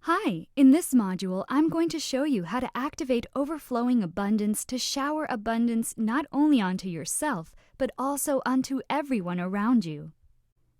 Hi, in this module, I'm going to show you how to activate overflowing abundance to shower abundance not only onto yourself, but also onto everyone around you.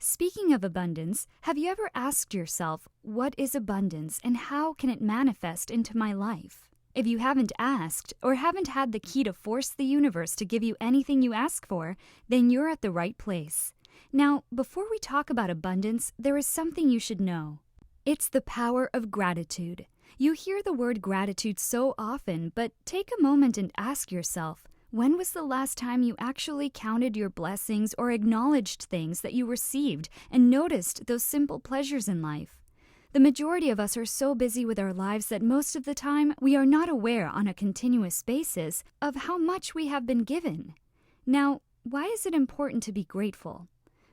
Speaking of abundance, have you ever asked yourself, what is abundance and how can it manifest into my life? If you haven't asked or haven't had the key to force the universe to give you anything you ask for, then you're at the right place. Now, before we talk about abundance, there is something you should know. It's the power of gratitude. You hear the word gratitude so often, but take a moment and ask yourself, when was the last time you actually counted your blessings or acknowledged things that you received and noticed those simple pleasures in life? The majority of us are so busy with our lives that most of the time we are not aware on a continuous basis of how much we have been given. Now, why is it important to be grateful?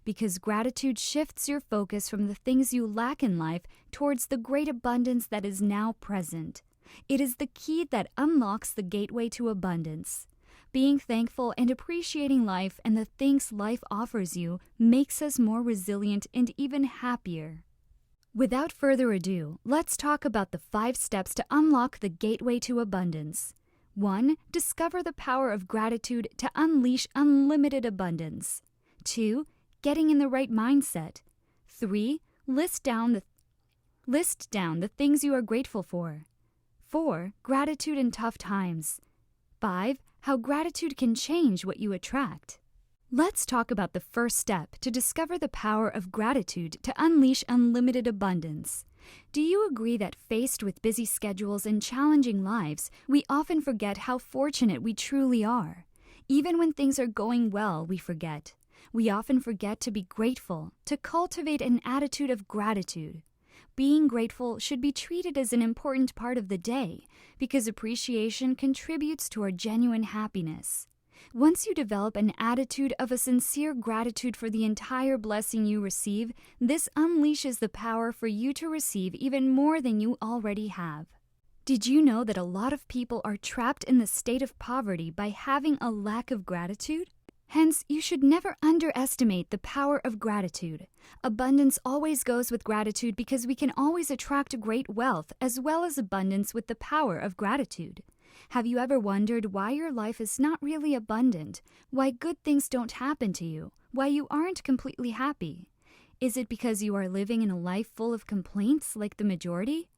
Because gratitude shifts your focus from the things you lack in life towards the great abundance that is now present. It is the key that unlocks the gateway to abundance. Being thankful and appreciating life and the things life offers you makes us more resilient and even happier. Without further ado, let's talk about the 5 steps to unlock the gateway to abundance. 1. Discover the power of gratitude to unleash unlimited abundance. 2. Getting in the right mindset. 3. List down the things you are grateful for. 4. Gratitude in tough times. 5. How gratitude can change what you attract. Let's talk about the first step to discover the power of gratitude to unleash unlimited abundance. Do you agree that faced with busy schedules and challenging lives, we often forget how fortunate we truly are? Even when things are going well, we forget. We often forget to be grateful, to cultivate an attitude of gratitude. Being grateful should be treated as an important part of the day because appreciation contributes to our genuine happiness. Once you develop an attitude of a sincere gratitude for the entire blessing you receive, this unleashes the power for you to receive even more than you already have. Did you know that a lot of people are trapped in the state of poverty by having a lack of gratitude? Hence, you should never underestimate the power of gratitude. Abundance always goes with gratitude because we can always attract great wealth as well as abundance with the power of gratitude. Have you ever wondered why your life is not really abundant? Why good things don't happen to you? Why you aren't completely happy? Is it because you are living in a life full of complaints like the majority?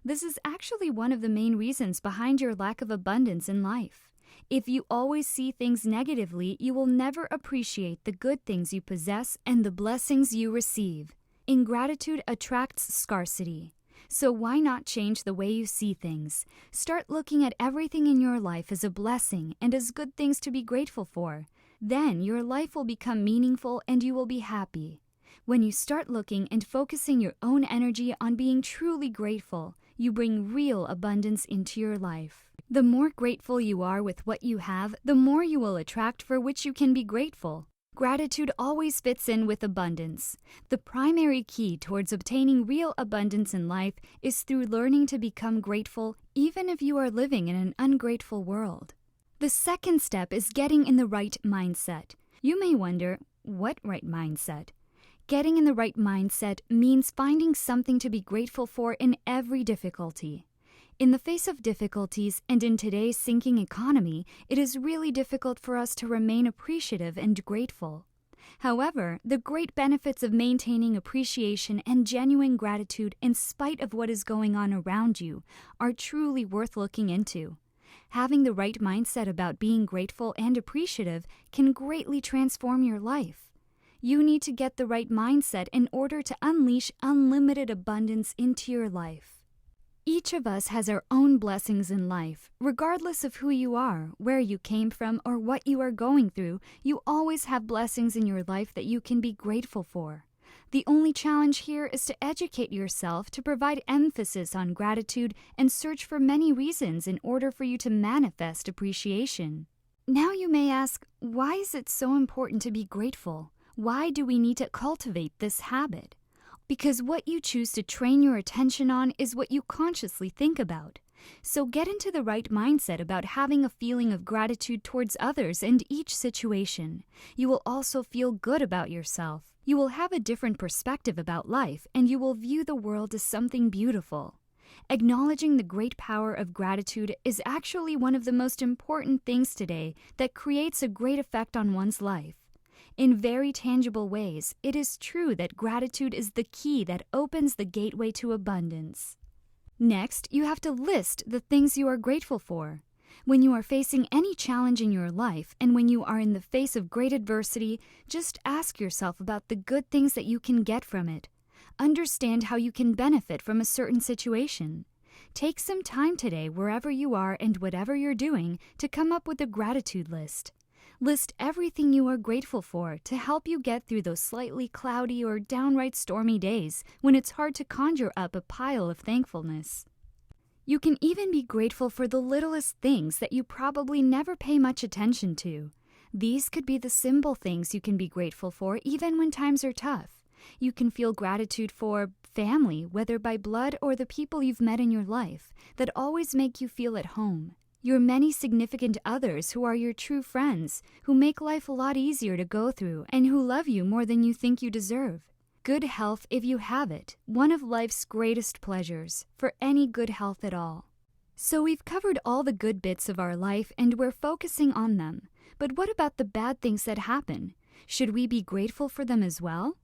This is actually one of the main reasons behind your lack of abundance in life. If you always see things negatively, you will never appreciate the good things you possess and the blessings you receive. Ingratitude attracts scarcity. So why not change the way you see things? Start looking at everything in your life as a blessing and as good things to be grateful for. Then your life will become meaningful and you will be happy. When you start looking and focusing your own energy on being truly grateful, you bring real abundance into your life. The more grateful you are with what you have, the more you will attract for which you can be grateful. Gratitude always fits in with abundance. The primary key towards obtaining real abundance in life is through learning to become grateful even if you are living in an ungrateful world. The second step is getting in the right mindset. You may wonder, what right mindset? Getting in the right mindset means finding something to be grateful for in every difficulty. In the face of difficulties and in today's sinking economy, it is really difficult for us to remain appreciative and grateful. However, the great benefits of maintaining appreciation and genuine gratitude in spite of what is going on around you are truly worth looking into. Having the right mindset about being grateful and appreciative can greatly transform your life. You need to get the right mindset in order to unleash unlimited abundance into your life. Each of us has our own blessings in life. Regardless of who you are, where you came from, or what you are going through, you always have blessings in your life that you can be grateful for. The only challenge here is to educate yourself to provide emphasis on gratitude and search for many reasons in order for you to manifest appreciation. Now you may ask, why is it so important to be grateful? Why do we need to cultivate this habit? Because what you choose to train your attention on is what you consciously think about. So get into the right mindset about having a feeling of gratitude towards others and each situation. You will also feel good about yourself. You will have a different perspective about life, and you will view the world as something beautiful. Acknowledging the great power of gratitude is actually one of the most important things today that creates a great effect on one's life. In very tangible ways, it is true that gratitude is the key that opens the gateway to abundance. Next, you have to list the things you are grateful for. When you are facing any challenge in your life and when you are in the face of great adversity, just ask yourself about the good things that you can get from it. Understand how you can benefit from a certain situation. Take some time today, wherever you are and whatever you're doing, to come up with a gratitude list. List everything you are grateful for to help you get through those slightly cloudy or downright stormy days when it's hard to conjure up a pile of thankfulness. You can even be grateful for the littlest things that you probably never pay much attention to. These could be the simple things you can be grateful for even when times are tough. You can feel gratitude for family, whether by blood or the people you've met in your life, that always make you feel at home. Your many significant others who are your true friends, who make life a lot easier to go through, and who love you more than you think you deserve. Good health, if you have it, one of life's greatest pleasures, for any good health at all. So we've covered all the good bits of our life and we're focusing on them. But what about the bad things that happen? Should we be grateful for them as well?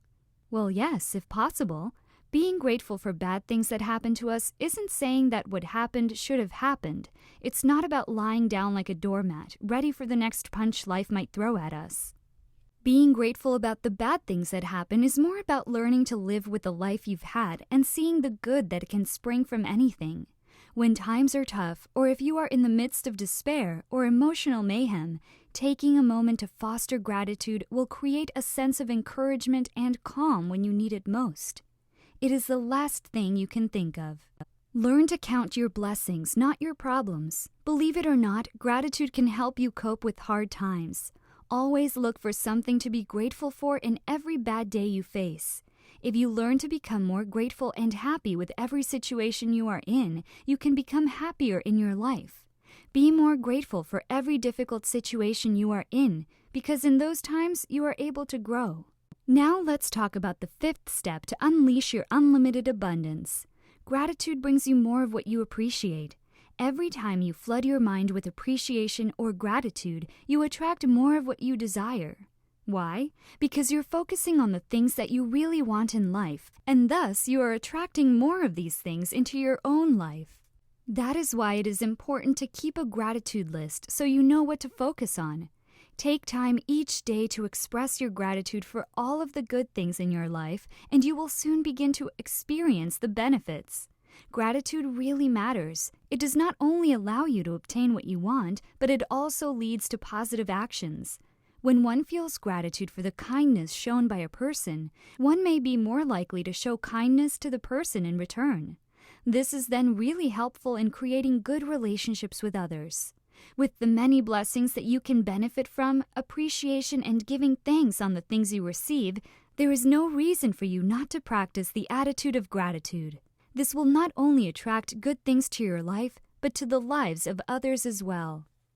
Well, yes, if possible. Being grateful for bad things that happen to us isn't saying that what happened should have happened. It's not about lying down like a doormat, ready for the next punch life might throw at us. Being grateful about the bad things that happen is more about learning to live with the life you've had and seeing the good that can spring from anything. When times are tough, or if you are in the midst of despair or emotional mayhem, taking a moment to foster gratitude will create a sense of encouragement and calm when you need it most. It is the last thing you can think of. Learn to count your blessings, not your problems. Believe it or not, gratitude can help you cope with hard times. Always look for something to be grateful for in every bad day you face. If you learn to become more grateful and happy with every situation you are in, you can become happier in your life. Be more grateful for every difficult situation you are in, because in those times you are able to grow. Now let's talk about the fifth step to unleash your unlimited abundance. Gratitude brings you more of what you appreciate. Every time you flood your mind with appreciation or gratitude, you attract more of what you desire. Why? Because you're focusing on the things that you really want in life, and thus you are attracting more of these things into your own life. That is why it is important to keep a gratitude list so you know what to focus on. Take time each day to express your gratitude for all of the good things in your life, and you will soon begin to experience the benefits. Gratitude really matters. It does not only allow you to obtain what you want, but it also leads to positive actions. When one feels gratitude for the kindness shown by a person, one may be more likely to show kindness to the person in return. This is then really helpful in creating good relationships with others. With the many blessings that you can benefit from, appreciation and giving thanks on the things you receive, there is no reason for you not to practice the attitude of gratitude. This will not only attract good things to your life, but to the lives of others as well.